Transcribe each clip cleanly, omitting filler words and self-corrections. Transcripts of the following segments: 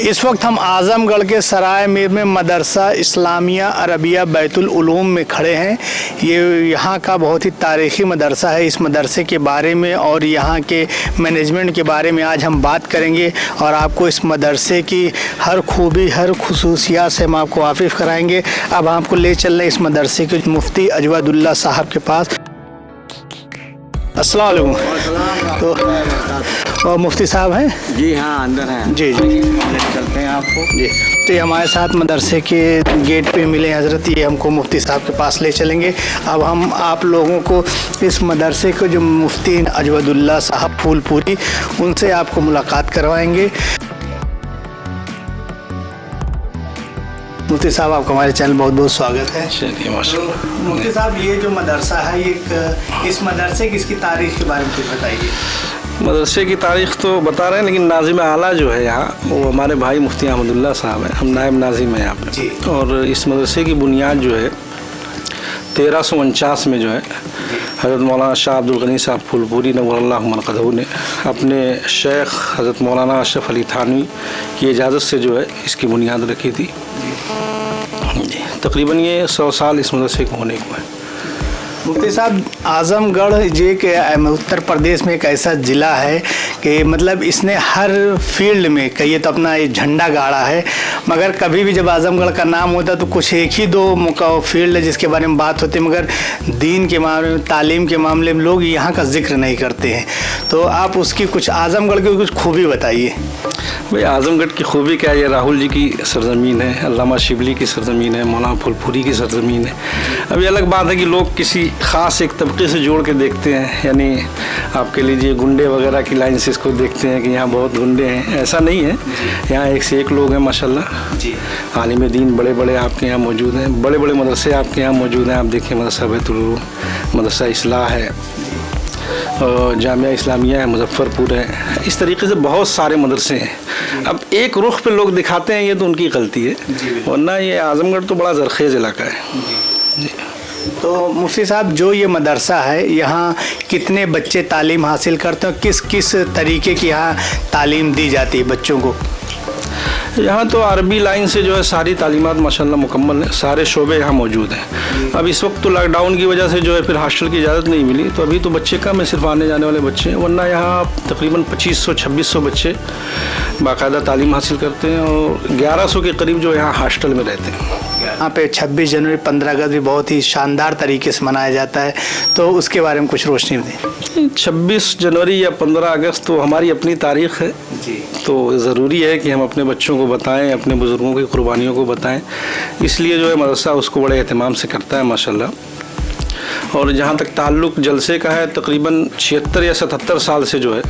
इस वक्त हम आज़मगढ़ के सराय मीर में मदरसा इस्लामिया अरबिया बैतुल उलूम में खड़े हैं। ये यहाँ का बहुत ही तारीख़ी मदरसा है। इस मदरसे के बारे में और यहाँ के मैनेजमेंट के बारे में आज हम बात करेंगे और आपको इस मदरसे की हर खूबी हर खुसूसियात से हम आपको वाकिफ़ कराएंगे। अब आपको ले चल रहे इस मदरसे के मुफ्ती अजवदुल्ला साहब के पास। अस्सलाम वालेकुम। तो मुफ्ती साहब हैं? जी हाँ, अंदर हैं। जी चलते हैं आपको। जी, तो ये हमारे साथ मदरसे के गेट पे मिले हज़रत, ये हमको मुफ्ती साहब के पास ले चलेंगे। अब हम आप लोगों को इस मदरसे के जो मुफ्ती अजवदुल्ला साहब फूलपुरी, उनसे आपको मुलाकात करवाएंगे। मुफ्ती साहब, आपका हमारे चैनल बहुत बहुत स्वागत है। चलिए माशाल्लाह। मुफ्ती साहब, ये जो मदरसा है, इस मदरसे की इसकी तारीख़ के बारे में कुछ बताइए। मदरसे की तारीख़ तो बता रहे हैं, लेकिन नाजिम आला जो है यहाँ, वो हमारे भाई मुफ्ती अहमदुल्ला साहब हैं। हम नायब नाजिम हैं यहाँ पे। और इस मदरसे की बुनियाद जो है 1349 में जो है हज़रत मौलाना शाह अब्दुल गनी साहब फूलपुरी नव्वरल्लाहु मरक़दहू ने अपने शेख हज़रत मौलाना अशरफ अली थानवी की इजाज़त से जो है इसकी बुनियाद रखी थी। जी, तकरीबन ये 100 साल इस मदरसे को होने को है। मुफ्ती साहब, आज़मगढ़ ये के उत्तर प्रदेश में एक ऐसा ज़िला है कि मतलब इसने हर फील्ड में कहिए तो अपना ये झंडा गाड़ा है, मगर कभी भी जब आज़मगढ़ का नाम होता है तो कुछ एक ही दो फील्ड है जिसके बारे में बात होती है, मगर दीन के मामले में, तालीम के मामले में लोग यहाँ का जिक्र नहीं करते हैं। तो आप उसकी कुछ आज़मगढ़ की कुछ खूबी बताइए। भाई, आज़मगढ़ की खूबी क्या है? ये राहुल जी की सरज़मीन है, अल्लामा शिबली की सरज़मीन है, मौलाना फूलपुरी की सरज़मीन है। अभी अलग बात है कि लोग किसी ख़ास एक तबके से जोड़ के देखते हैं, यानी आपके लीजिए गुंडे वगैरह की लाइन से इसको देखते हैं कि यहाँ बहुत गुंडे हैं। ऐसा नहीं है, यहाँ एक से एक लोग हैं माशाल्लाह जी। आलिम दीन बड़े बड़े आपके यहाँ मौजूद हैं, बड़े बड़े मदरसे आपके यहाँ मौजूद हैं। आप देखिए मदरसा बैतुल उलूम, मदरसा इस्लाह है, और जामिया इस्लामिया है, मुज़फ़्फ़रपुर है। इस तरीके से बहुत सारे मदरसे हैं। अब एक रुख पे लोग दिखाते हैं, ये तो उनकी गलती है, वरना ये आज़मगढ़ तो बड़ा ज़रख़ेज़ इलाका है जी। तो मुफ्ती साहब, जो ये मदरसा है, यहाँ कितने बच्चे तालीम हासिल करते हैं? किस किस तरीके की यहाँ तालीम दी जाती है बच्चों को? यहाँ तो अरबी लाइन से जो है सारी तालीमात माशाल्लाह मुकम्मल है, सारे शोबे यहाँ मौजूद हैं। अब इस वक्त तो लॉकडाउन की वजह से जो है फिर हॉस्टल की इजाज़त नहीं मिली, तो अभी तो बच्चे कम है, सिर्फ आने जाने वाले बच्चे हैं, वरना यहाँ तकरीबन 2500-2600 बच्चे बाकायदा तालीम हासिल करते हैं और 1100 के करीब जो यहाँ हॉस्टल में रहते हैं। यहाँ पे 26 जनवरी 15 अगस्त भी बहुत ही शानदार तरीके से मनाया जाता है, तो उसके बारे में कुछ रोशनी दें। 26 जनवरी या 15 अगस्त तो हमारी अपनी तारीख़ है जी, तो ज़रूरी है कि हम अपने बच्चों को बताएं, अपने बुज़ुर्गों की कुर्बानियों को बताएं। इसलिए जो है मदरसा उसको बड़े एहतमाम से करता है माशाल्लाह। और जहाँ तक ताल्लुक़ जलसे का है, तकरीबन 76 या 77 साल से जो है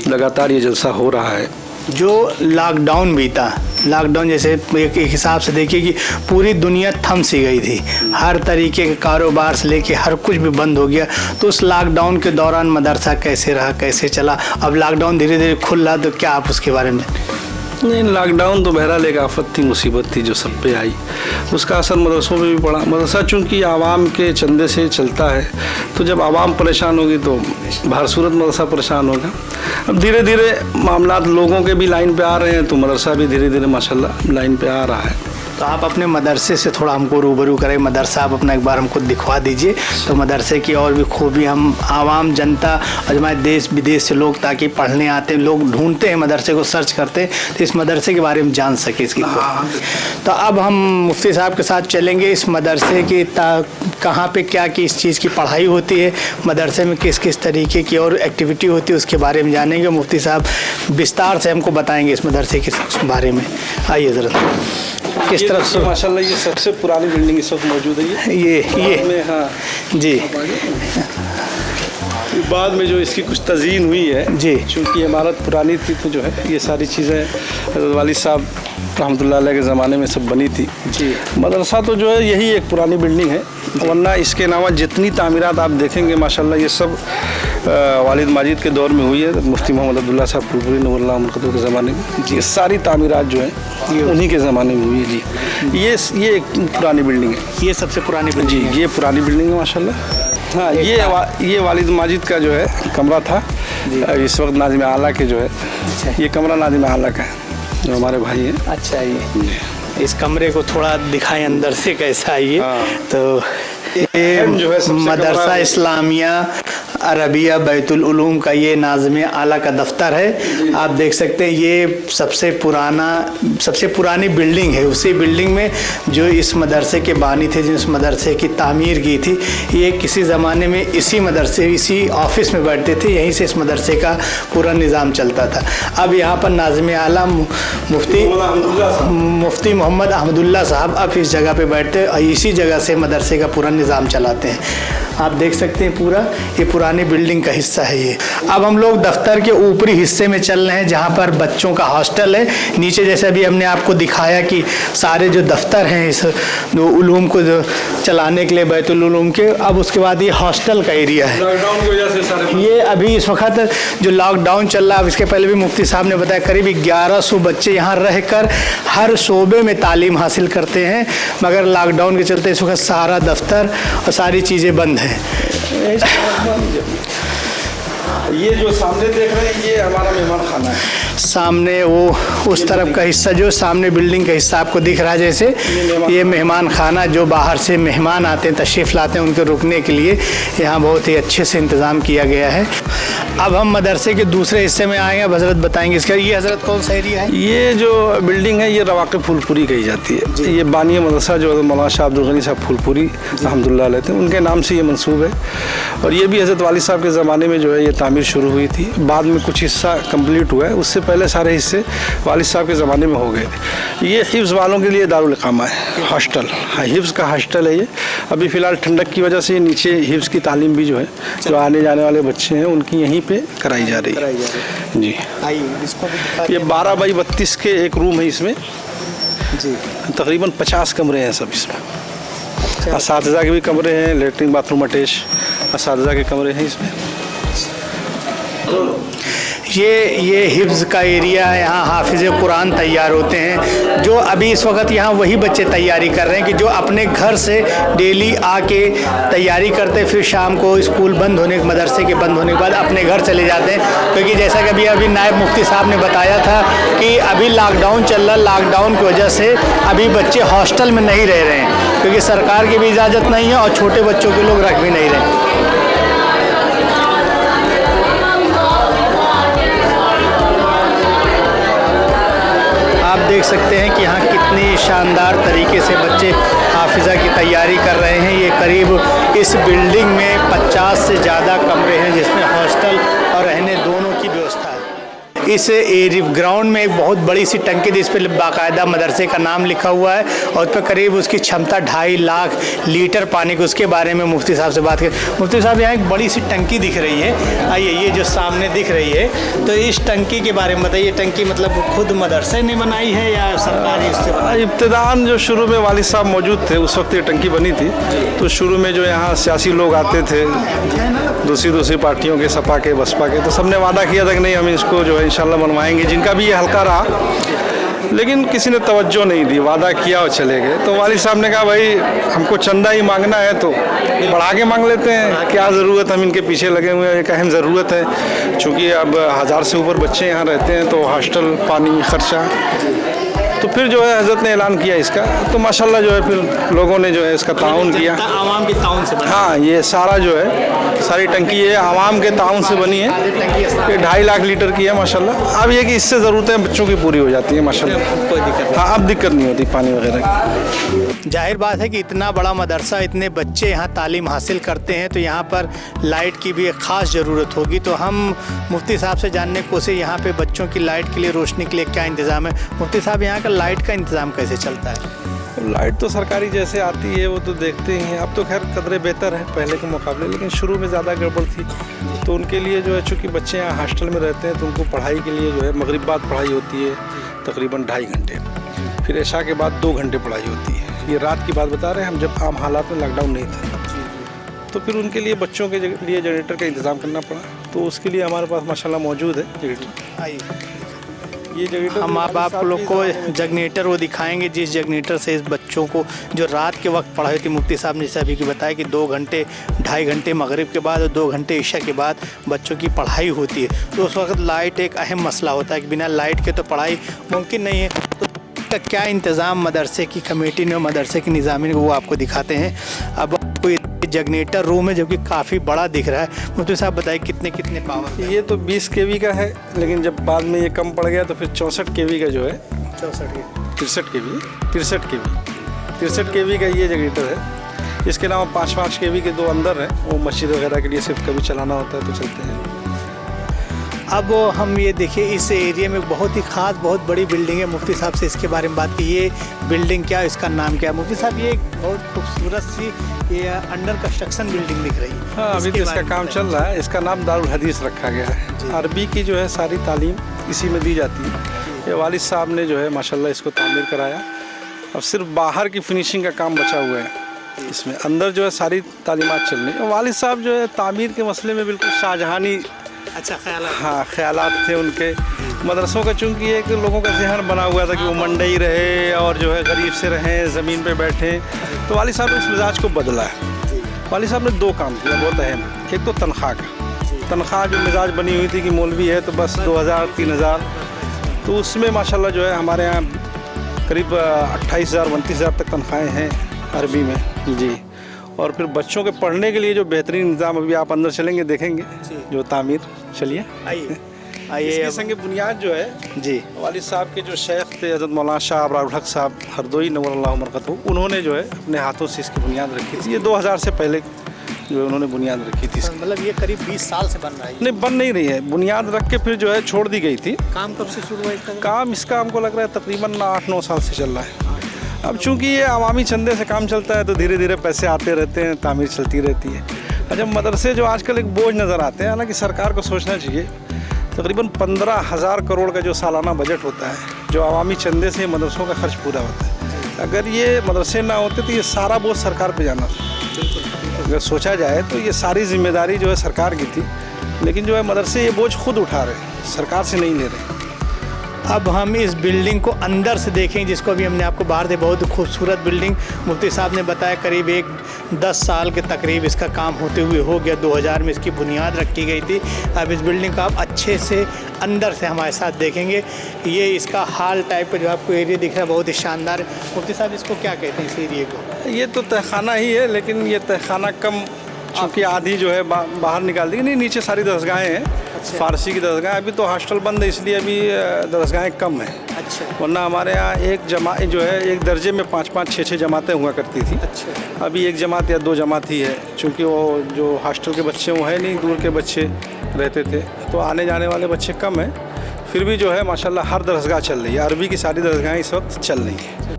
लगातार ये जलसा हो रहा है। जो लॉकडाउन बीता, लॉकडाउन जैसे एक हिसाब से देखिए कि पूरी दुनिया थम सी गई थी, हर तरीके के कारोबार से लेके हर कुछ भी बंद हो गया, तो उस लॉकडाउन के दौरान मदरसा कैसे रहा, कैसे चला? अब लॉकडाउन धीरे धीरे खुल रहा, तो क्या आप उसके बारे में? नहीं, लॉकडाउन तो बहरहाल एक आफत थी, मुसीबत थी जो सब पे आई, उसका असर मदरसों पे भी पड़ा। मदरसा चूँकि आवाम के चंदे से चलता है, तो जब आवाम परेशान होगी तो हर सूरत मदरसा परेशान होगा। अब धीरे धीरे मामलात लोगों के भी लाइन पे आ रहे हैं, तो मदरसा भी धीरे धीरे माशाल्लाह लाइन पे आ रहा है। तो आप अपने मदरसे से थोड़ा हमको रूबरू करें, मदरसा आप अपना एक बार हमको दिखवा दीजिए, तो मदरसे की और भी खूबी हम आवाम जनता और हमारे देश विदेश से लोग ताकि पढ़ने आते हैं, लोग ढूंढते हैं मदरसे को, सर्च करते हैं, तो इस मदरसे के बारे में जान सके इसकी। तो अब हम मुफ्ती साहब के साथ चलेंगे इस मदरसे की कहाँ पे क्या किस चीज़ की पढ़ाई होती है, मदरसे में किस किस तरीके की और एक्टिविटी होती है, उसके बारे में जानेंगे। मुफ्ती साहब विस्तार से हमको बताएंगे इस मदरसे के बारे में। आइए ज़रा, किस तरफ से? माशाल्लाह ये सबसे पुरानी बिल्डिंग इस वक्त मौजूद है। ये में हाँ जी, बाद में जो इसकी कुछ तज़ीन हुई है जी, चूँकि इमारत पुरानी थी तो जो है ये सारी चीज़ें हज़रत वालिद साहब रहमतुल्लाह अलैह के ज़माने में सब बनी थी जी। मदरसा तो जो है यही एक पुरानी बिल्डिंग है, वरना इसके अलावा जितनी तामीरात आप देखेंगे माशाल्लाह ये सब वालिद माजिद के दौर में हुई है, मुफ्ती मोहम्मद अब्दुल्ला साहब फूलपुरी नव्वरल्लाहु मरक़दहू के ज़माने में जी। ये सारी तामीरात जो है ये उन्हीं के ज़माने में हुई है जी। ये एक पुरानी बिल्डिंग है, ये सबसे पुरानी बिल्डिंग जी, ये पुरानी बिल्डिंग है माशाल्लाह। हाँ, ये वालिद माजिद का जो है कमरा था, इस वक्त नाज़िम आला के जो है ये कमरा नाज़िम आला का है। जो हमारे भाई हैं। अच्छा, ये इस कमरे को थोड़ा दिखाएं अंदर से कैसा है ये। तो ये जो है सबसे मदरसा इस्लामिया अरबिया बैतुल उलूम का ये नाज़िम आला का दफ्तर है। आप देख सकते हैं ये सबसे पुरानी बिल्डिंग है। उसी बिल्डिंग में जो इस मदरसे के बानी थे, जिस मदरसे की तामीर की थी, ये किसी ज़माने में इसी ऑफिस में बैठते थे। यहीं से इस मदरसे का पूरा निज़ाम चलता था। अब यहाँ पर नाज़िम आला मुफ्ती मोहम्मद अहमदुल्ला साहब अब इस जगह पे बैठते हैं और इसी जगह से मदरसे का पूरा निज़ाम चलाते हैं। आप देख सकते हैं पूरा ये पुरानी बिल्डिंग का हिस्सा है ये। अब हम लोग दफ्तर के ऊपरी हिस्से में चल रहे हैं जहाँ पर बच्चों का हॉस्टल है। नीचे जैसे अभी हमने आपको दिखाया कि सारे जो दफ्तर हैं इस उलूम को चलाने के लिए बैतुल उलूम के, अब उसके बाद ये हॉस्टल का एरिया है। लॉकडाउन की वजह से सारे ये अभी इस वक्त जो लॉकडाउन चल रहा है, अब इसके पहले भी मुफ्ती साहब ने बताया करीब 1100 बच्चे यहाँ रहकर हर शोबे में तालीम हासिल करते हैं, मगर लॉकडाउन के चलते इस वक्त सारा दफ्तर और सारी चीज़ें बंद हैं। ये जो सामने देख रहे हैं ये हमारा मेहमान खाना है। सामने वो उस तरफ का हिस्सा जो सामने बिल्डिंग का हिस्सा आपको दिख रहा है, जैसे ये मेहमान खाना, जो बाहर से मेहमान आते हैं, तशरीफ़ लाते हैं, उनके रुकने के लिए यहाँ बहुत ही अच्छे से इंतज़ाम किया गया है। अब हम मदरसे के दूसरे हिस्से में आएंगे, अब हज़रत बताएंगे इसका। ये हज़रत कौन सा एरिया है? ये जो बिल्डिंग है ये रवाक़ फूलपुरी कही जाती है। ये बानी मदरसा जो मौलाना शाह अब्दुल गनी साहब फूलपुरी रहमतुल्लाह अलैह थे, उनके नाम से ये मंसूब है। और ये भी हज़रत वालिद साहब के ज़माने में जो है ये तामीर शुरू हुई थी। बाद में कुछ हिस्सा कंप्लीट हुआ है, उससे पहले सारे हिस्से वालिद साहब के ज़माने में हो गए थे। ये हिफ्ज़ वालों के लिए दारुल इक़ामा है, हॉस्टल। हाँ, हिफ्ज़ का हॉस्टल है ये। अभी फ़िलहाल ठंडक की वजह से नीचे हिफ्ज़ की तालीम भी जो है, जो आने जाने वाले बच्चे हैं उनकी यहीं पे कराई जा रही है। जी, ये 12 बाई 32 के एक रूम है इसमें जी। तकरीबन 50 कमरे हैं सब इसमें। असातिज़ा के भी कमरे हैं, लेटरिन बाथरूम अटैच असातिज़ा के कमरे हैं इसमें। ये हिफ्ज़ का एरिया है। यहाँ हाफिज़ कुरान तैयार होते हैं, जो अभी इस वक्त यहाँ वही बच्चे तैयारी कर रहे हैं कि जो अपने घर से डेली आके तैयारी करते, फिर शाम को स्कूल बंद होने, मदरसे के बंद होने के बाद अपने घर चले जाते हैं। क्योंकि जैसा कि अभी नायब मुफ्ती साहब ने बताया था कि अभी लॉकडाउन चल रहा, लॉकडाउन की वजह से अभी बच्चे हॉस्टल में नहीं रह रहे हैं, क्योंकि सरकार की भी इजाज़त नहीं है और छोटे बच्चों के लोग रख भी नहीं रहे। आप देख सकते हैं कि यहाँ कितनी शानदार तरीके से बच्चे हाफिज़ा की तैयारी कर रहे हैं। ये करीब इस बिल्डिंग में 50 से ज़्यादा कमरे हैं जिसमें हॉस्टल और रहने दोनों की व्यवस्था है। इस ग्राउंड में एक बहुत बड़ी सी टंकी जिस पर बाकायदा मदरसे का नाम लिखा हुआ है और उस पर करीब उसकी क्षमता 2.5 लाख लीटर पानी की, उसके बारे में मुफ्ती साहब से बात करें। मुफ्ती साहब, यहाँ एक बड़ी सी टंकी दिख रही है, आइए, ये जो सामने दिख रही है, तो इस टंकी के बारे में बताइए। टंकी मतलब खुद मदरसे ने बनाई है या सरकार ने इससे बनाई? इब्तिदान जो शुरू में वालिद साहब मौजूद थे उस वक्त ये टंकी बनी थी। तो शुरू में जो यहाँ सियासी लोग आते थे, दूसरी पार्टियों के, सपा के, बसपा के, तो सबने वादा किया था कि नहीं, हम इसको जो है इंशाल्लाह बनवाएंगे, जिनका भी ये हल्का रहा। लेकिन किसी ने तवज्जो नहीं दी, वादा किया और चले गए। तो वालिद साहब ने कहा भाई हमको चंदा ही मांगना है तो बढ़ा के मांग लेते हैं, क्या ज़रूरत, हम इनके पीछे लगे हुए हैं, एक अहम ज़रूरत है। चूँकि अब 1000 से ऊपर बच्चे यहाँ रहते हैं तो हॉस्टल, पानी, ख़र्चा, तो फिर जो है हज़रत ने ऐलान किया इसका, तो माशाल्लाह जो है फिर लोगों ने जो है इसका ताउन किया, आवाम के ताउन से बना। हाँ, ये सारा जो है सारी टंकी ये आवाम के ताउन से बनी है। ये 2.5 लाख लीटर की है माशाल्लाह। अब ये कि इससे ज़रूरतें बच्चों की पूरी हो जाती है माशाल्लाह, कोई दिक्कत। हाँ, अब दिक्कत नहीं होती पानी वगैरह की। जाहिर बात है कि इतना बड़ा मदरसा, इतने बच्चे यहाँ तालीम हासिल करते हैं, तो यहाँ पर लाइट की भी एक ख़ास ज़रूरत होगी। तो हम मुफ्ती साहब से जानने की कोशिश, यहाँ पे बच्चों की लाइट के लिए, रोशनी के लिए क्या इंतज़ाम है? मुफ्ती साहब, यहाँ का लाइट का इंतज़ाम कैसे चलता है? लाइट तो सरकारी जैसे आती है वो तो देखते ही हैं। अब तो खैर कदरे बेहतर है पहले के मुकाबले, लेकिन शुरू में ज़्यादा गड़बड़ थी। तो उनके लिए जो है, चूँकि बच्चे यहाँ हॉस्टल में रहते हैं तो उनको पढ़ाई के लिए जो है मगरिब बाद पढ़ाई होती है तकरीबन 2.5 घंटे, फिर ऐशा के बाद 2 घंटे पढ़ाई होती है। ये रात की बात बता रहे हैं हम, जब आम हालात में लॉकडाउन नहीं था। तो फिर उनके लिए बच्चों के लिए जनरेटर का इंतज़ाम करना पड़ा, तो उसके लिए हमारे पास माशाल्लाह मौजूद है जनरेटर। ये जनरेटर हम आप लोग को जनरेटर वो दिखाएंगे जिस जनरेटर से इस बच्चों को जो रात के वक्त पढ़ाई थी, मुफ्ती साहब ने जैसे अभी की बताया कि 2 घंटे 2.5 घंटे मगरिब के बाद और 2 घंटे ईशा के बाद बच्चों की पढ़ाई होती है। तो उस वक्त लाइट एक अहम मसला होता है कि बिना लाइट के तो पढ़ाई मुमकिन नहीं है। तो का क्या इंतज़ाम मदरसे की कमेटी ने, मदरसे की निज़ामी ने, वो आपको दिखाते हैं। अब कोई जनरेटर रूम है जो कि काफ़ी बड़ा दिख रहा है। मुफ्ती साहब बताइए कितने पावर? ये तो 20 kV का है, लेकिन जब बाद में ये कम पड़ गया तो फिर 64 kV का जो है 63 kV का ये जनरेटर है। इसके अलावा 5 kV के 2 अंदर हैं, वो मस्जिद वगैरह के लिए सिर्फ कभी चलाना होता है तो चलते हैं। अब हम ये देखिए इस एरिया में बहुत ही ख़ास बहुत बड़ी बिल्डिंग है। मुफ्ती साहब से इसके बारे में बात की, ये बिल्डिंग क्या, इसका नाम क्या है? मुफ्ती साहब ये एक बहुत खूबसूरत सी ये अंडर कंस्ट्रक्शन बिल्डिंग दिख रही है। हाँ, अभी तो इसका काम चल रहा है। इसका नाम दारुल हदीस रखा गया है। अरबी की जो है सारी तालीम इसी में दी जाती है। ये वालिद साहब ने जो है माशाल्लाह इसको तामीर कराया। अब सिर्फ बाहर की फिनिशिंग का काम बचा हुआ है, इसमें अंदर जो है सारी तालीमात चल रही है। वालिद साहब जो है तामीर के मसले में बिल्कुल शाहजहानी ख्यालात थे उनके। मदरसों का चूँकि एक लोगों का जहन बना हुआ था कि वो मंडई रहे और जो है गरीब से रहें, ज़मीन पे बैठें, तो वालिद साहब ने उस मिजाज को बदला है। वालिद साहब ने 2 काम किया बहुत अहम। एक तो तनख्वाह का, तनख्वाह जो मिजाज बनी हुई थी कि मौलवी है तो बस 2000-3000, तो उसमें माशाल्लाह जो है हमारे यहाँ करीब 28,000-29,000 तक तनख्वाहें हैं अरबी में जी। और फिर बच्चों के पढ़ने के लिए जो बेहतरीन इंतज़ाम, अभी आप अंदर चलेंगे देखेंगे जो तामीर। चलिए आइए। इसके संगे बुनियाद जो है जी वालिद साहब के जो शेख थे हज़रत मौलाना शाह अबरारुल हक साहब हरदोई नव्वरल्लाहु मरक़तहू, उन्होंने जो है अपने हाथों से इसकी बुनियाद रखी थी। ये 2000 से पहले जो है उन्होंने बुनियाद रखी थी इसकी। मतलब ये करीब 20 साल से बन रहा है? नहीं, बन नहीं रही है, बुनियाद रख के फिर जो है छोड़ दी गई थी। काम कब से शुरू हुआ इसका? काम इसका हमको लग रहा है तकरीबन 8-9 साल से चल रहा है। अब चूँकि ये अवामी चंदे से काम चलता है तो धीरे धीरे पैसे आते रहते हैं, तामीर चलती रहती है। अच्छा, मदरसे जो आजकल एक बोझ नज़र आते हैं, हालांकि सरकार को सोचना चाहिए तकरीबन 15,000 करोड़ का जो सालाना बजट होता है, जो अवामी चंदे से मदरसों का खर्च पूरा होता है। अगर ये मदरसे ना होते तो ये सारा बोझ सरकार पे जाना था। अगर सोचा जाए तो ये सारी जिम्मेदारी जो है सरकार की थी, लेकिन जो है मदरसे ये बोझ खुद उठा रहे हैं, सरकार से नहीं ले रहे। अब हम इस बिल्डिंग को अंदर से देखें, जिसको भी हमने आपको बाहर से, बहुत खूबसूरत बिल्डिंग। मुफ्ती साहब ने बताया करीब 10 साल के तकरीब इसका काम होते हुए हो गया। 2000 में इसकी बुनियाद रखी गई थी। अब इस बिल्डिंग का आप अच्छे से अंदर से हमारे साथ देखेंगे। ये इसका हॉल टाइप का जो आपको एरिया दिख रहा है बहुत ही शानदार। मुफ्ती साहब इसको क्या कहते हैं इस एरिए को? ये तो तहखाना ही है, लेकिन ये तहखाना कम, चूँकि आधी जो है बाहर निकाल दी। नहीं, नीचे सारी दरसगाहें हैं। अच्छा। फारसी की दरसगाह, अभी तो हॉस्टल बंद है इसलिए अभी दरसगाहें कम हैं। अच्छा। वरना हमारे यहाँ एक जमात जो है एक दर्जे में 5-5, 6-6 जमातें हुआ करती थी। अच्छा। अभी 1 जमात या 2 जमात ही है, चूँकि वो जो हॉस्टल के बच्चे वो है नहीं, दूर के बच्चे रहते थे, तो आने जाने वाले बच्चे कम हैं। फिर भी जो है माशाल्लाह हर दरसगाह चल रही है। अरबी की सारी दरसगाहें इस वक्त चल रही हैं।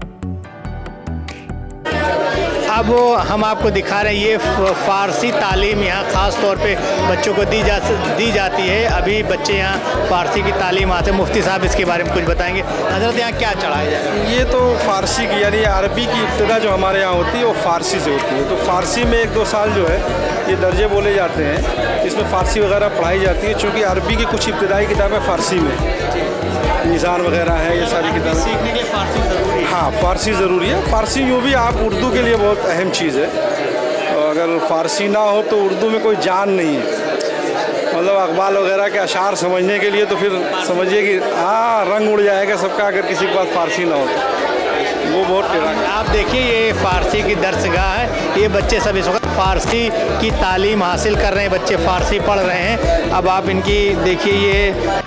अब हम आपको दिखा रहे हैं ये फ़ारसी तालीम यहाँ ख़ास तौर पे बच्चों को दी जाती है। अभी बच्चे यहाँ फ़ारसी की तालीम आते हैं। मुफ्ती साहब इसके बारे में कुछ बताएंगे। हज़रत यहाँ क्या चढ़ाया जाए? ये तो फ़ारसी की यानी अरबी की इब्तिदा जो हमारे यहाँ होती है वो फ़ारसी से होती है। तो फ़ारसी में 1-2 साल जो है ये दर्जे बोले जाते हैं, इसमें फ़ारसी वगैरह पढ़ाई जाती है। चूँकि अरबी की कुछ इब्तिदाई किताबें फ़ारसी में, निज़ार वगैरह है, ये सारी किताबें सीखने के लिए फ़ारसी ज़रूरी है। हाँ, फ़ारसी ज़रूरी है। फ़ारसी यूँ भी आप उर्दू के लिए बहुत अहम चीज़ है। अगर फ़ारसी ना हो तो उर्दू में कोई जान नहीं है। मतलब अक़बाल वगैरह के अशार समझने के लिए तो फिर समझिए कि हाँ, रंग उड़ जाएगा सबका अगर किसी के पास फ़ारसी ना हो तो। वो बहुत आप देखिए ये फ़ारसी की दरसगाह है। ये बच्चे सब इस वक्त फ़ारसी की तालीम हासिल कर रहे हैं, बच्चे फ़ारसी पढ़ रहे हैं। अब आप इनकी देखिए, ये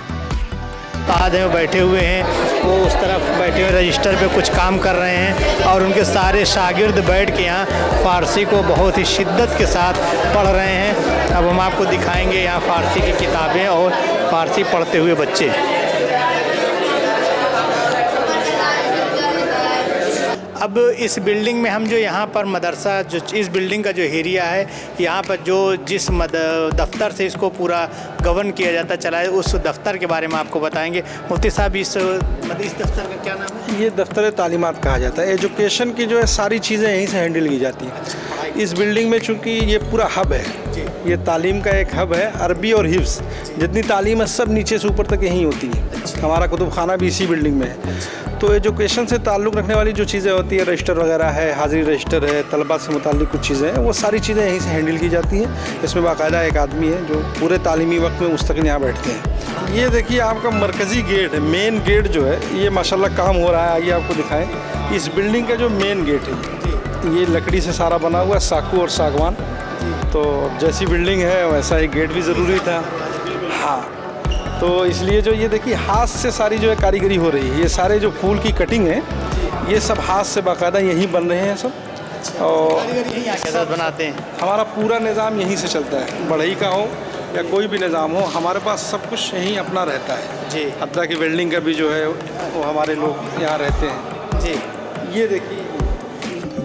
उस्ताद हैं, बैठे हुए हैं, वो उस तरफ बैठे हुए रजिस्टर पे कुछ काम कर रहे हैं और उनके सारे शागिर्द बैठ के यहाँ फ़ारसी को बहुत ही शिद्दत के साथ पढ़ रहे हैं। अब हम आपको दिखाएंगे यहाँ फ़ारसी की किताबें और फ़ारसी पढ़ते हुए बच्चे। अब इस बिल्डिंग में हम जो यहाँ पर मदरसा, जो इस बिल्डिंग का जो एरिया है, यहाँ पर जो जिस दफ्तर से इसको पूरा गवर्न किया जाता चला है, उस दफ्तर के बारे में आपको बताएंगे। मुफ्ती साहब इस दफ्तर का क्या नाम है? ये दफ्तर तालीमात कहा जाता है। एजुकेशन की जो है सारी चीज़ें यहीं से हैंडल की जाती हैं। इस बिल्डिंग में चूँकि ये पूरा हब है, ये तालीम का एक हब है। अरबी और हिफ्ज़ जितनी तालीम है सब नीचे से ऊपर तक यहीं होती है। हमारा कुतुब खाना भी इसी बिल्डिंग में है। तो एजुकेशन से ताल्लुक़ रखने वाली जो चीज़ें होती है, रजिस्टर वगैरह है, हाज़िरी रजिस्टर है, तलबा से मुताल्लिक़ कुछ चीज़ें हैं, वो सारी चीज़ें यहीं से हैंडल की जाती हैं। इसमें बाकायदा एक आदमी है जो पूरे तालीमी वक्त में मुस्तकिल यहाँ बैठते हैं। ये देखिए आपका मरकज़ी गेट है, मेन गेट जो है ये माशाल्लाह काम हो रहा है। आइए आपको दिखाएँ इस बिल्डिंग का जो मेन गेट है, ये लकड़ी से सारा बना हुआ है, साखू और सागवान। तो जैसी बिल्डिंग है वैसा ही गेट भी ज़रूरी था। हाँ, तो इसलिए जो ये देखिए हाथ से सारी जो है कारीगरी हो रही है। ये सारे जो फूल की कटिंग है ये सब हाथ से बाकायदा यहीं बन रहे हैं सब। और बनाते हैं। हमारा पूरा निज़ाम यहीं से चलता है, बढ़ई का हो या कोई भी निज़ाम हो, हमारे पास सब कुछ यहीं अपना रहता है जी। हत्ता की बिल्डिंग का भी जो है वो हमारे लोग यहाँ रहते हैं जी। ये देखिए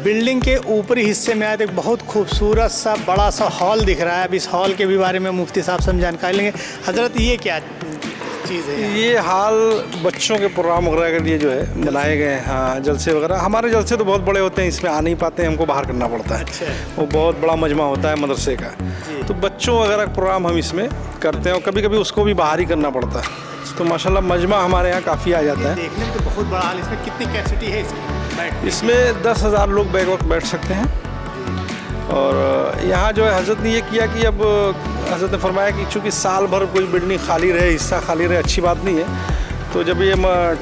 बिल्डिंग के ऊपरी हिस्से में आए तो एक बहुत खूबसूरत सा बड़ा सा हॉल दिख रहा है। अब इस हॉल के भी बारे में मुफ्ती साहब से हम जानकारी लेंगे। हज़रत ये क्या चीज़ है? ये हाल बच्चों के प्रोग्राम वगैरह के लिए जो है बनाए गए हैं। हाँ, जलसे वगैरह। हमारे जलसे तो बहुत बड़े होते हैं, इसमें आ नहीं पाते हैं, हमको बाहर करना पड़ता है। अच्छा। वो बहुत बड़ा मजमा होता है मदरसे का, तो बच्चों वगैरह का प्रोग्राम हम इसमें करते हैं और कभी कभी उसको भी बाहर ही करना पड़ता है। तो माशाल्लाह मजमा हमारे यहाँ काफ़ी आ जाता है। देखने में तो बहुत बड़ा हाल। इसमें कितनी कैपेसिटी है इसकी? इसमें 10,000 लोग बैक वक्त बैठ सकते हैं। और यहाँ जो है हज़रत ने ये किया कि अब हज़रत ने फरमाया कि चूँकि साल भर कोई बिल्डिंग खाली रहे, हिस्सा खाली रहे, अच्छी बात नहीं है। तो जब ये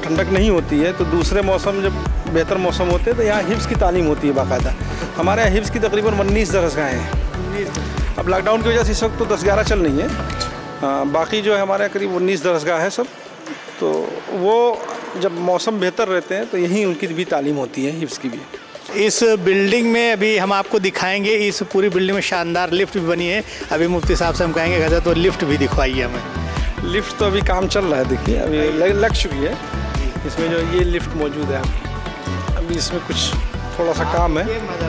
ठंडक नहीं होती है तो दूसरे मौसम जब बेहतर मौसम होते हैं तो यहाँ हिफ्ज़ की तालीम होती है बाकायदा। हमारे यहाँ हिफ्ज़ की तकरीबन 19 दरसगाहें हैं। अब लॉकडाउन की वजह से इस वक्त तो 10-11 चल रही हैं। बाकी जो है हमारे यहाँ करीब 19 दरसगाह है सब। तो वो जब मौसम बेहतर रहते हैं तो यहीं उनकी भी तालीम होती है, हिफ्ज़ की भी। इस बिल्डिंग में अभी हम आपको दिखाएंगे, इस पूरी बिल्डिंग में शानदार लिफ्ट भी बनी है। अभी मुफ्ती साहब से हम कहेंगे हज़रत तो लिफ्ट भी दिखवाइए हमें। लिफ्ट तो अभी काम चल रहा है, देखिए अभी लग चुकी है। इसमें जो ये लिफ्ट मौजूद है अभी इसमें कुछ थोड़ा सा काम है।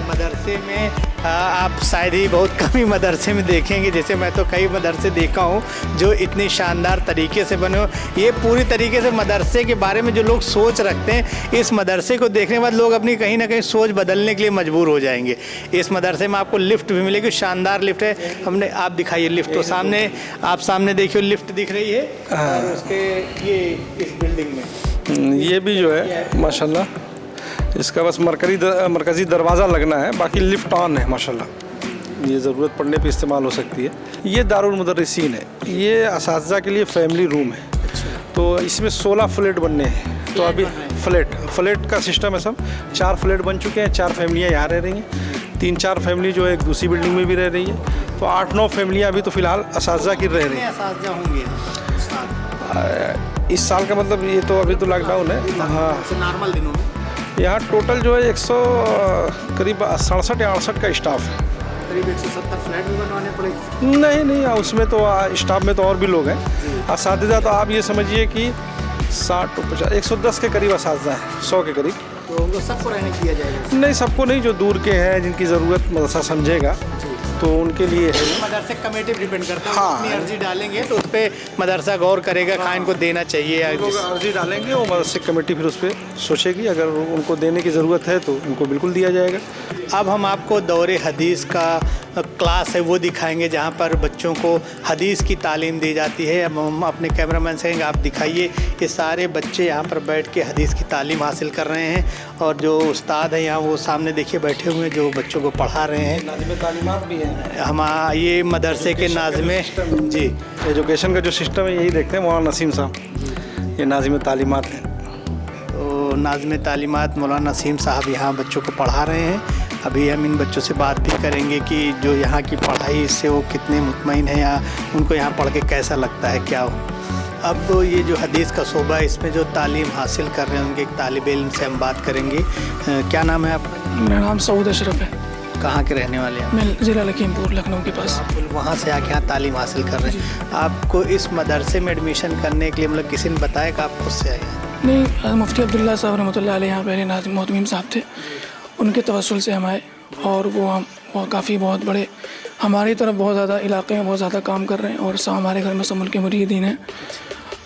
मदरसे में आप शायद ही बहुत कम ही मदरसे में देखेंगे, जैसे मैं तो कई मदरसे देखा हूँ जो इतनी शानदार तरीके से बने हो। ये पूरी तरीके से मदरसे के बारे में जो लोग सोच रखते हैं, इस मदरसे को देखने के बाद लोग अपनी कहीं ना कहीं सोच बदलने के लिए मजबूर हो जाएंगे। इस मदरसे में आपको लिफ्ट भी मिलेगी, शानदार लिफ्ट है। हमने आप दिखाइए लिफ्ट, तो सामने आप सामने देखिए लिफ्ट दिख रही है। और उसके ये इस बिल्डिंग में ये भी जो है माशाल्लाह इसका बस मरकज़ी दरवाज़ा लगना है, बाकी लिफ्ट ऑन है माशाल्लाह। ये ज़रूरत पड़ने पे इस्तेमाल हो सकती है। ये दारुल मुदर्रिसीन है, ये असातिज़ा के लिए फैमिली रूम है। तो इसमें 16 फ्लैट बनने हैं। तो अभी फ्लैट का सिस्टम है सब। 4 फ्लैट बन चुके हैं, 4 फैमिलियाँ यहाँ रह रही हैं, 3-4 फैमिली जो है एक दूसरी बिल्डिंग में भी रह रही है। तो 8-9 फैमिलियाँ अभी तो फ़िलहाल असातिज़ा की रह रही हैं। इस साल का मतलब ये तो अभी तो लॉकडाउन है। हाँ, नॉर्मल दिनों में यहाँ टोटल जो है 100 करीब 67 या 68 का स्टाफ है। करीब 170 फ्लैट भी बनवाने पड़ेंगे। नहीं, उसमें तो स्टाफ में तो और भी लोग हैं। असातिज़ा तो आप ये समझिए कि 60 तो 50 110 के करीब असातिज़ा हैं, 100 के करीब। तो उनको सबको रहने दिया जाएगा? नहीं, सबको नहीं, जो दूर के हैं जिनकी ज़रूरत मदरसा समझेगा तो उनके लिए है। मदरसे कमेटी डिपेंड करता है। हाँ, अपनी अर्जी डालेंगे तो उस पर मदरसा गौर करेगा, कहाँ इनको देना चाहिए। लोग अर्जी डालेंगे और मदरसे कमेटी फिर उस पर सोचेगी, अगर उनको देने की ज़रूरत है तो उनको बिल्कुल दिया जाएगा। अब हम आपको दौरे हदीस का क्लास है वो दिखाएंगे, जहाँ पर बच्चों को हदीस की तालीम दी जाती है। अब हम अपने कैमरामैन से कहेंगे आप दिखाइए। ये सारे बच्चे यहाँ पर बैठ के हदीस की तालीम हासिल कर रहे हैं और जो उस्ताद हैं यहाँ वो सामने देखिए बैठे हुए हैं जो बच्चों को पढ़ा रहे हैं। नाज़िम तालीमात भी हैं हम ये मदरसे के नाज़िम जी एजुकेशन का जो सिस्टम है यही देखते हैं। मौलाना नसीम साहब ये नाज़िम तालीमात हैं। तो नाज़िम तालीमात मौलाना नसीम साहब यहाँ बच्चों को पढ़ा रहे हैं। अभी हम इन बच्चों से बात भी करेंगे कि जो यहाँ की पढ़ाई इससे वो कितने मुतमईन हैं या उनको यहाँ पढ़ के कैसा लगता है क्या हो। अब ये जो हदीस का शोबा है इसमें जो तालीम हासिल कर रहे हैं उनके एक तालिब इल्म से हम बात करेंगे। क्या नाम है आपका? मेरा नाम सऊद अशरफ है। कहाँ के रहने वाले हैं? मैं ज़िला लखीमपुर लखनऊ के पास। आप वहाँ से आके यहाँ तालीम हासिल कर रहे हैं। आपको इस मदरसे में एडमिशन करने के लिए मतलब किसी ने बताया कि आप खुद से आए हैं? नहीं, मुफ्ती अब्दुल्ला साहब रहमतुल्लाह अलैह यहाँ पहले नाज़िम मोहतमीम साहब थे, उनके तवस्सुल से हम आए। और वो काफ़ी बहुत बड़े हमारी तरफ बहुत ज़्यादा इलाके में बहुत ज़्यादा काम कर रहे हैं और सब हमारे घर में सब उनके मुरीदीन हैं।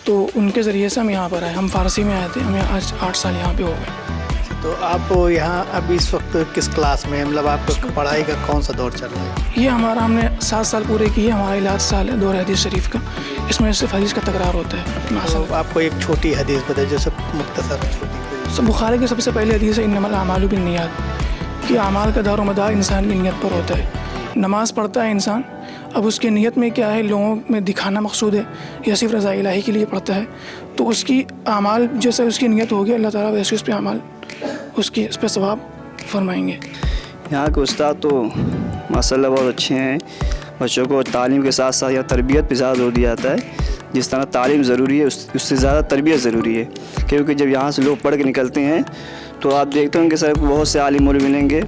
तो उनके ज़रिए से हम यहाँ पर आए। हम फ़ारसी में आए थे, हमें आज 8 साल यहाँ पे हो गए। तो आप यहाँ अब इस वक्त किस क्लास में है, मतलब आपका पढ़ाई का कौन सा दौर चल रहा है? ये हमारा हमने 7 साल पूरे किए, हमारा इलाज साल है दौर हदीस शरीफ का, इसमें सिर्फ हदीस का तकरार होता है। तो आपको एक छोटी हदीस बताइए, जैसे मुख्तसर छोटी। सब बुखारी की सबसे पहले हदीस है इन्नमल अमालु बिन्नियात, कि अमाल का दारो मदार इंसान की नीयत पर होता है। नमाज पढ़ता है इंसान, अब उसकी नीयत में क्या है, लोगों में दिखाना मकसूद है या सिर्फ रज़ा इलाही के लिए पढ़ता है, तो उसकी अमाल जैसे उसकी नीयत होगी अल्लाह ताला वैसे उस पर अमाल उसकी उस पर सवाब फरमाएंगे। यहाँ के उस्ताद तो माशाल्लाह बहुत अच्छे हैं। बच्चों को तालीम के साथ साथ यहाँ तरबियत पे ज़्यादा जोर दिया जाता है। जिस तरह तालीम ज़रूरी है उससे ज़्यादा तरबियत ज़रूरी है, क्योंकि जब यहाँ से लोग पढ़ के निकलते हैं तो आप देखते होंगे सर बहुत से आलिम मौलवी मिलेंगे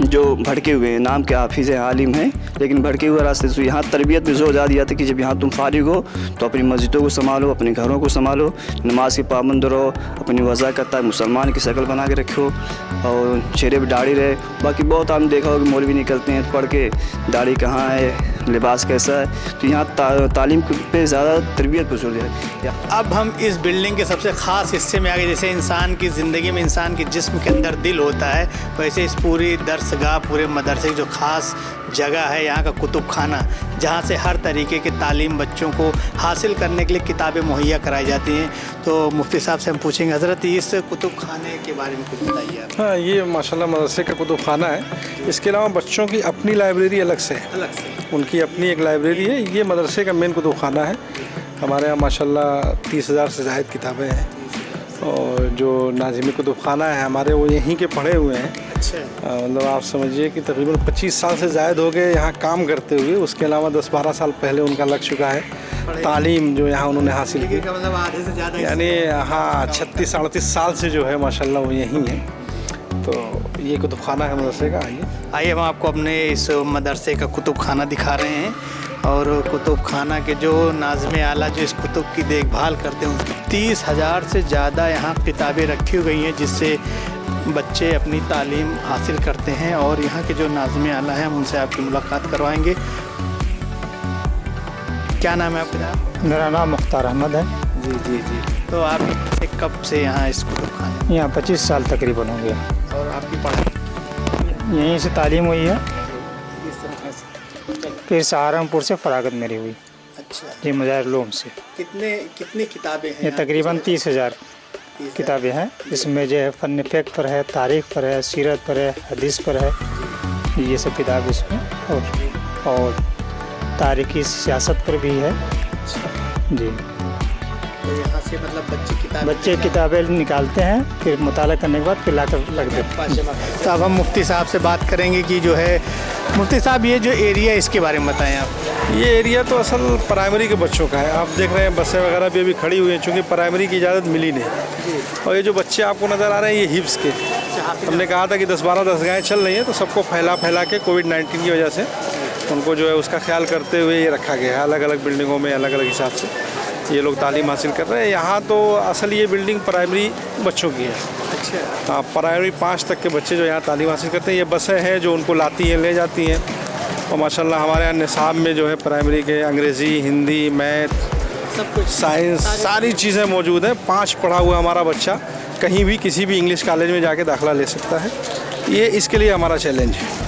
जो भटके हुए हैं, नाम के हाफिज़ हैं, आलिम हैं, लेकिन भटके हुए रास्ते से। यहाँ तरबियत पे जोर ज़्यादा दिया था कि जब यहाँ तुम फारिग हो तो अपनी मस्जिदों को संभालो, अपने घरों को संभालो, नमाज के पाबंद रहो, अपनी वज़ा करता मुसलमान की शक्ल बना के रखो और चेहरे पे दाढ़ी रहे। बाकी बहुत हम देखा होगा मौलवी निकलते हैं पढ़ के, दाढ़ी कहाँ है, लिबास कैसा है, तो यहाँ तालीम पे ज़्यादा तरबियत पर जोर दिया। अब हम इस बिल्डिंग के सबसे ख़ास हिस्से में आ गए। जैसे इंसान की ज़िंदगी में इंसान के जिस्म के अंदर दिल होता है, वैसे इस पूरी दरसगाह पूरे मदरसे की जो ख़ास जगह है यहाँ का कुतुब खाना, जहाँ से हर तरीके की तालीम बच्चों को हासिल करने के लिए किताबें मुहैया कराई जाती हैं। तो मुफ्ती साहब से हम पूछेंगे, हज़रत इस कुतुब खाने के बारे में कुछ बताइए आप। हाँ, ये माशाल्लाह मदरसे का कुतुब खाना है। इसके अलावा बच्चों की अपनी लाइब्रेरी अलग से है, उनकी अपनी एक लाइब्रेरी है। ये मदरसे का मेन कुतुब खाना है। हमारे यहाँ माशाल्लाह 30,000 से ज़ायद किताबें हैं और जो नाज़िमी कुतुब खाना है हमारे वो यहीं के पढ़े हुए हैं। मतलब आप समझिए कि तकरीबन 25 साल से ज़ायद हो गए यहाँ काम करते हुए। उसके अलावा 10-12 साल पहले उनका लग चुका है तालीम जो यहाँ उन्होंने हासिल की, मतलब आधे से ज़्यादा, यानी हाँ 36-38 साल से जो है माशाल्लाह वो यहीं है। तो ये कुतुब खाना है मदरसे का। आइए हम आपको अपने इस मदरसे का कुतुब खाना दिखा रहे हैं और कुतुब खाना के जो नाज़िम आला जो इस कुतुब की देखभाल करते हैं, 30,000 से ज़्यादा यहाँ किताबें रखी गई हैं जिससे बच्चे अपनी तालीम हासिल करते हैं। और यहाँ के जो नाज़िम आला हैं हम उनसे आपकी मुलाकात करवाएंगे। क्या नाम है आपका? मेरा नाम मुख्तार अहमद है। जी जी जी। तो आप कब से यहाँ इस कुतुब खाने? यहाँ 25 साल तकरीबन हो गया। और आपकी पढ़ाई यहीं से तालीम हुई है, फिर सहारनपुर से फरागत मेरी हुई। अच्छा जी, मज़ार-ए-उलूम से। कितनी किताबें हैं? ये तकरीबन 30,000 किताबें हैं। इसमें जो है फ़न फ़िक़्ह पर है, तारीख़ पर है, सीरत पर है, हदीस पर है, ये सब किताब इसमें, और तारीख़ी सियासत पर भी है। जी, तो यहाँ से मतलब बच्चे किताबें निकालते हैं, फिर मुताला करने के बाद फिर लाकर रख देते हैं। तो अब हम मुफ्ती साहब से बात करेंगे कि जो है मुफ्ती साहब ये जो एरिया इसके बारे में बताएं आप। ये एरिया तो असल प्राइमरी के बच्चों का है। आप देख रहे हैं बसें वगैरह भी अभी खड़ी हुई हैं, चूँकि प्राइमरी की इजाज़त मिली नहीं। और ये जो बच्चे आपको नज़र आ रहे हैं ये हिफ्स के, हमने कहा था कि 10-12 दरगाहें चल रही हैं, तो सबको फैला के कोविड-19 की वजह से उनको जो है उसका ख्याल करते हुए ये रखा गया है। अलग अलग बिल्डिंगों में अलग अलग हिसाब से ये लोग तालीम हासिल कर रहे हैं। यहाँ तो असल ये बिल्डिंग प्राइमरी बच्चों की है। अच्छा। हाँ, प्राइमरी 5 तक के बच्चे जो यहाँ तालीम हासिल करते हैं, ये बसें हैं जो उनको लाती हैं, ले जाती हैं। और माशाल्लाह हमारे यहाँ निसाब में जो है प्राइमरी के अंग्रेज़ी, हिंदी, मैथ, सब कुछ, साइंस, सारी चीज़ें मौजूद हैं। 5 पढ़ा हुआ हमारा बच्चा कहीं भी किसी भी इंग्लिश कॉलेज में जाके दाखिला ले सकता है। ये इसके लिए हमारा चैलेंज है।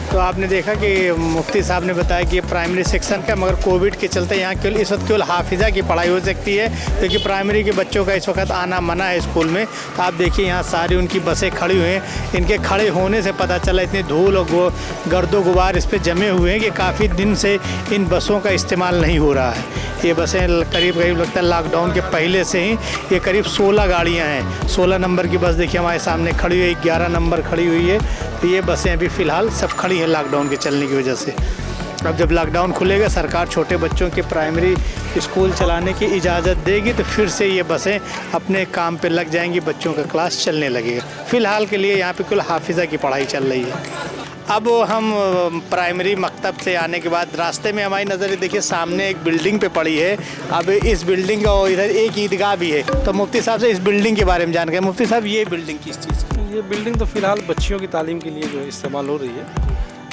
तो आपने देखा कि मुफ्ती साहब ने बताया कि ये प्राइमरी सेक्शन का, मगर कोविड के चलते यहाँ केवल इस वक्त केवल हाफिज़ा की पढ़ाई हो सकती है, क्योंकि प्राइमरी के बच्चों का इस वक्त आना मना है स्कूल में। तो आप देखिए यहाँ सारी उनकी बसें खड़ी हुई हैं। इनके खड़े होने से पता चला इतनी धूल और गर्दो गुबार इस पर जमे हुए हैं कि काफ़ी दिन से इन बसों का इस्तेमाल नहीं हो रहा है। ये बसें करीब लगता है लॉकडाउन के पहले से ही ये करीब 16 गाड़ियाँ हैं। 16 नंबर की बस देखिए हमारे सामने खड़ी हुई है, 11 नंबर खड़ी हुई है। तो ये बसें अभी फ़िलहाल सब खड़ी हैं लॉकडाउन के चलने की वजह से। अब जब लॉकडाउन खुलेगा, सरकार छोटे बच्चों के प्राइमरी स्कूल चलाने की इजाज़त देगी, तो फिर से ये बसें अपने काम पे लग जाएंगी, बच्चों का क्लास चलने लगेगा। फ़िलहाल के लिए यहाँ पे कुल हाफिज़ा की पढ़ाई चल रही है। अब हम प्राइमरी मकतब से आने के बाद रास्ते में हमारी नज़र देखिए सामने एक बिल्डिंग पे पड़ी है। अब इस बिल्डिंग का इधर एक ईदगाह भी है। तो मुफ्ती साहब से इस बिल्डिंग के बारे में जानकारी। मुफ्ती साहब, ये बिल्डिंग किस चीज़ की? ये बिल्डिंग तो फ़िलहाल बच्चियों की तालीम के लिए जो है इस्तेमाल हो रही है।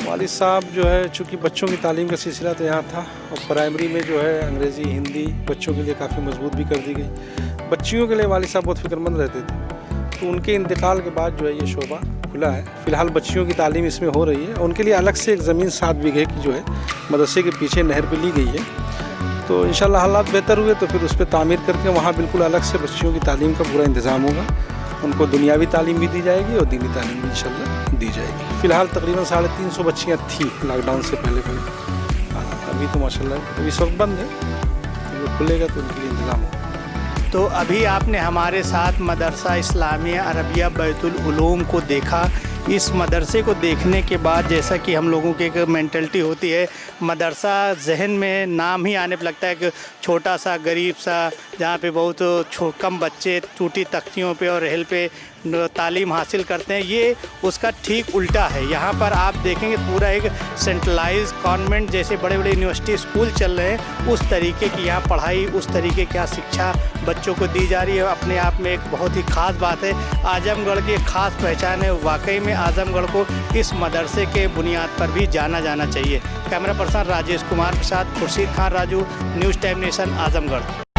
वालिद साहब जो है चूँकि बच्चों की तालीम का सिलसिला तो यहाँ था, और प्राइमरी में जो है अंग्रेज़ी, हिंदी बच्चों के लिए काफ़ी मजबूत भी कर दी गई। बच्चियों के लिए वालिद साहब बहुत फ़िक्रमंद रहते थे। तो उनके इंतकाल के बाद जो है ये शोबा खुला है। फ़िलहाल बच्चियों की तालीम इसमें हो रही है। उनके लिए अलग से एक ज़मीन 7 बीघे की जो है मदरसे के पीछे नहर पे ली गई है। तो इंशाल्लाह हालात बेहतर हुए तो फिर उस पर तामीर करके वहाँ बिल्कुल अलग से बच्चियों की तालीम का पूरा इंतज़ाम होगा। उनको दुनियावी तालीम भी दी जाएगी और दीनी तालीम भी इंशाल्लाह दी जाएगी। फ़िलहाल तकरीबन 350 बच्चियाँ थी लॉकडाउन से पहले। अभी तो माशाल्लाह अभी इस वक्त बंद है, जब खुलेगा तो उनके लिए इंतज़ाम होगा। तो अभी आपने हमारे साथ मदरसा इस्लामिया अरबिया बैतुल उलूम को देखा। इस मदरसे को देखने के बाद जैसा कि हम लोगों की एक मेंटलिटी होती है, मदरसा जहन में नाम ही आने पर लगता है कि छोटा सा गरीब सा, जहाँ पे बहुत कम बच्चे टूटी तख्तियों पे और रेल पे तालीम हासिल करते हैं। ये उसका ठीक उल्टा है। यहाँ पर आप देखेंगे पूरा एक सेंट्रलाइज कॉन्वेंट जैसे बड़े बड़े यूनिवर्सिटी स्कूल चल रहे हैं, उस तरीके की यहाँ पढ़ाई, उस तरीके की यहाँ शिक्षा बच्चों को दी जा रही है। अपने आप में एक बहुत ही ख़ास बात है। आजमगढ़ की एक ख़ास पहचान है। वाकई में आजमगढ़ को इस मदरसे के बुनियाद पर भी जाना जाना चाहिए। कैमरा पर्सन राजेश कुमार के साथ Khurshid Khan Raju, news time nation, Azamgarh.